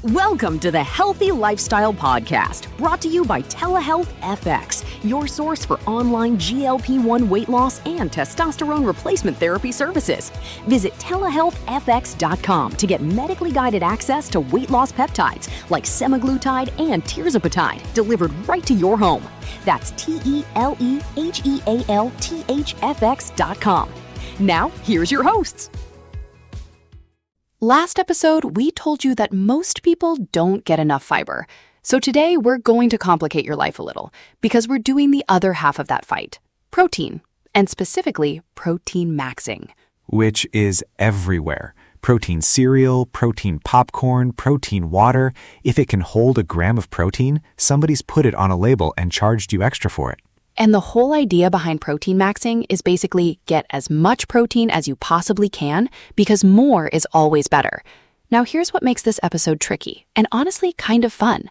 Welcome to the Healthy Lifestyle Podcast, brought to you by Telehealth FX, your source for online GLP-1 weight loss and testosterone replacement therapy services. Visit telehealthfx.com to get medically guided access to weight loss peptides like semaglutide and tirzepatide delivered right to your home. That's telehealthfx.com. Now, here's your hosts. Last episode, we told you that most people don't get enough fiber. So today, we're going to complicate your life a little because we're doing the other half of that fight, protein, and specifically Proteinmaxxing. Which is everywhere. Protein cereal, protein popcorn, protein water. If it can hold a gram of protein, somebody's put it on a label and charged you extra for it. And the whole idea behind Proteinmaxxing is basically get as much protein as you possibly can because more is always better. Now here's what makes this episode tricky and honestly kind of fun.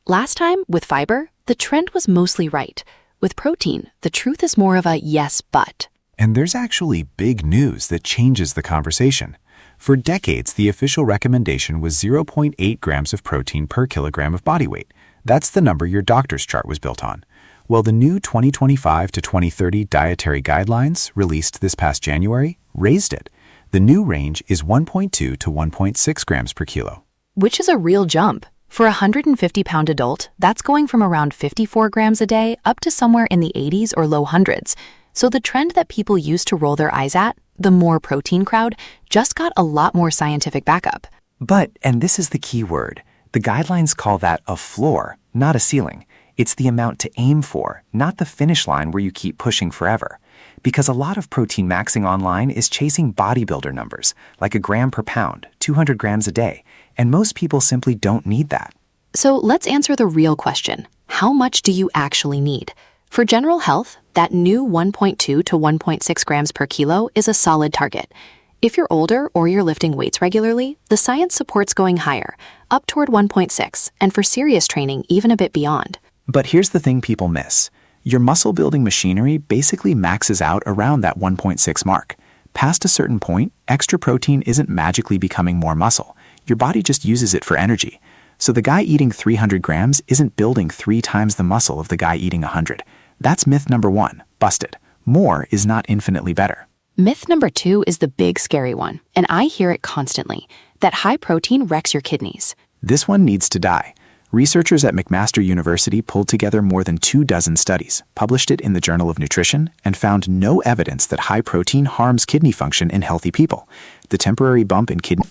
Last time, with fiber, the trend was mostly right. With protein, the truth is more of a yes, but. And there's actually big news that changes the conversation. For decades, the official recommendation was 0.8 grams of protein per kilogram of body weight. That's the number your doctor's chart was built on. Well, the new 2025 to 2030 Dietary Guidelines, released this past January, raised it. The new range is 1.2 to 1.6 grams per kilo. Which is a real jump. For a 150-pound adult, that's going from around 54 grams a day up to somewhere in the 80s or low hundreds. So the trend that people used to roll their eyes at, the more protein crowd, just got a lot more scientific backup. But, and this is the key word, the guidelines call that a floor, not a ceiling. It's the amount to aim for, not the finish line where you keep pushing forever. Because a lot of Proteinmaxxing online is chasing bodybuilder numbers, like a gram per pound, 200 grams a day, and most people simply don't need that. So let's answer the real question. How much do you actually need? For general health, that new 1.2 to 1.6 grams per kilo is a solid target. If you're older or you're lifting weights regularly, the science supports going higher, up toward 1.6, and for serious training, even a bit beyond. But here's the thing people miss. Your muscle-building machinery basically maxes out around that 1.6 mark. Past a certain point, extra protein isn't magically becoming more muscle. Your body just uses it for energy. So the guy eating 300 grams isn't building 3 times the muscle of the guy eating 100. That's myth number 1, busted. More is not infinitely better. Myth number 2 is the big scary one, and I hear it constantly, that high protein wrecks your kidneys. This one needs to die. Researchers at McMaster University pulled together more than 24 studies, published it in the Journal of Nutrition, and found no evidence that high protein harms kidney function in healthy people. The temporary bump in kidney...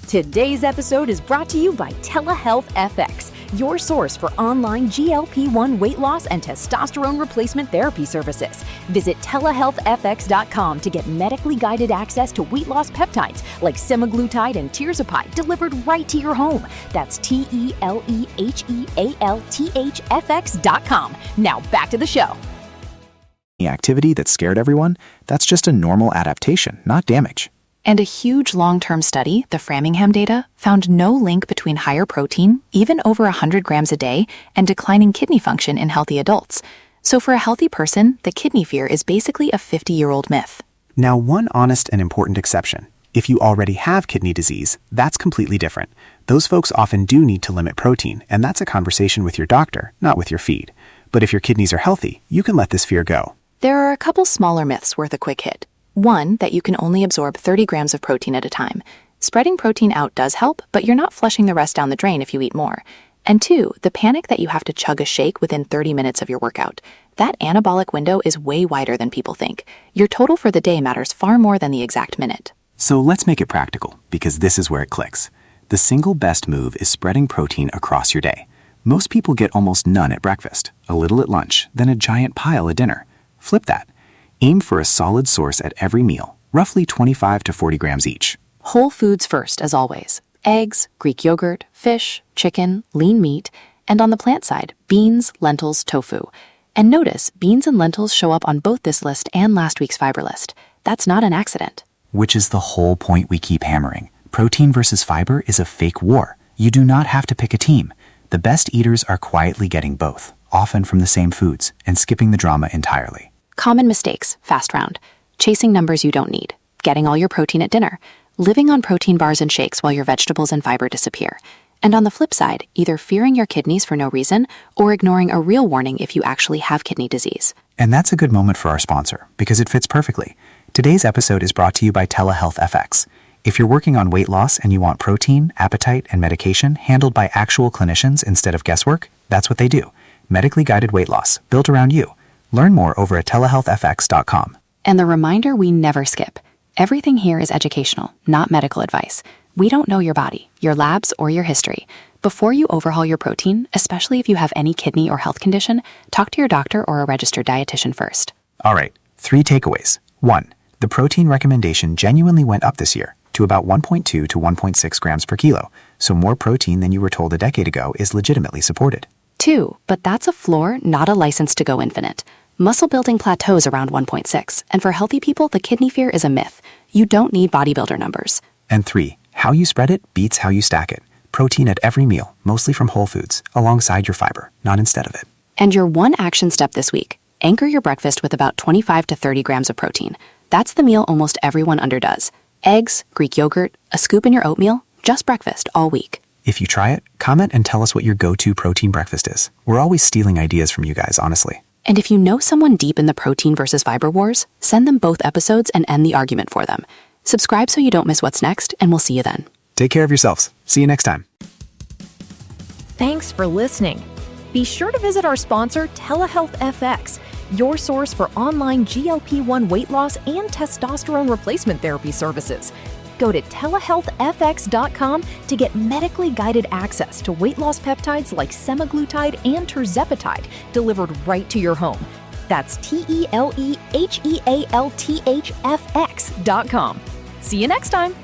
Today's episode is brought to you by Telehealth FX, your source for online GLP-1 weight loss and testosterone replacement therapy services. Visit telehealthfx.com to get medically guided access to weight loss peptides like semaglutide and tirzepatide delivered right to your home. That's telehealthfx.com. Now back to the show. Activity that scared everyone, that's just a normal adaptation, not damage. And a huge long-term study, the Framingham data, found no link between higher protein, even over 100 grams a day, and declining kidney function in healthy adults. So for a healthy person, the kidney fear is basically a 50-year-old myth. Now, one honest and important exception. If you already have kidney disease, that's completely different. Those folks often do need to limit protein, and that's a conversation with your doctor, not with your feed. But if your kidneys are healthy, you can let this fear go. There are a couple smaller myths worth a quick hit. One, that you can only absorb 30 grams of protein at a time. Spreading protein out does help, but you're not flushing the rest down the drain if you eat more. And 2, the panic that you have to chug a shake within 30 minutes of your workout. That anabolic window is way wider than people think. Your total for the day matters far more than the exact minute. So let's make it practical, because this is where it clicks. The single best move is spreading protein across your day. Most people get almost none at breakfast, a little at lunch, then a giant pile at dinner. Flip that. Aim for a solid source at every meal, roughly 25 to 40 grams each. Whole foods first, as always. Eggs, Greek yogurt, fish, chicken, lean meat, and on the plant side, beans, lentils, tofu. And notice, beans and lentils show up on both this list and last week's fiber list. That's not an accident. Which is the whole point we keep hammering. Protein versus fiber is a fake war. You do not have to pick a team. The best eaters are quietly getting both, often from the same foods, and skipping the drama entirely. Common mistakes, fast round. Chasing numbers you don't need. Getting all your protein at dinner. living on protein bars and shakes while your vegetables and fiber disappear. And on the flip side, either fearing your kidneys for no reason or ignoring a real warning if you actually have kidney disease. And that's a good moment for our sponsor, because it fits perfectly. Today's episode is brought to you by Telehealth FX. If you're working on weight loss and you want protein, appetite, and medication handled by actual clinicians instead of guesswork, that's what they do. Medically guided weight loss, built around you. Learn more over at telehealthfx.com. And the reminder we never skip. Everything here is educational, not medical advice. We don't know your body, your labs, or your history. Before you overhaul your protein, especially if you have any kidney or health condition, talk to your doctor or a registered dietitian first. All right, 3 takeaways. 1. The protein recommendation genuinely went up this year to about 1.2 to 1.6 grams per kilo, so more protein than you were told a decade ago is legitimately supported. 2, but that's a floor, not a license to go infinite. Muscle building plateaus around 1.6, and for healthy people, the kidney fear is a myth. You don't need bodybuilder numbers. And 3, how you spread it beats how you stack it. Protein at every meal, mostly from whole foods, alongside your fiber, not instead of it. And your one action step this week, anchor your breakfast with about 25 to 30 grams of protein. That's the meal almost everyone underdoes. Eggs, Greek yogurt, a scoop in your oatmeal, just breakfast all week. If you try it, comment and tell us what your go-to protein breakfast is. We're always stealing ideas from you guys, honestly. And if you know someone deep in the protein versus fiber wars, send them both episodes and end the argument for them. Subscribe so you don't miss what's next, and we'll see you then. Take care of yourselves. See you next time. Thanks for listening. Be sure to visit our sponsor, Telehealth FX, your source for online GLP-1 weight loss and testosterone replacement therapy services. Go to telehealthfx.com to get medically guided access to weight loss peptides like semaglutide and tirzepatide delivered right to your home. That's telehealthfx.com. See you next time.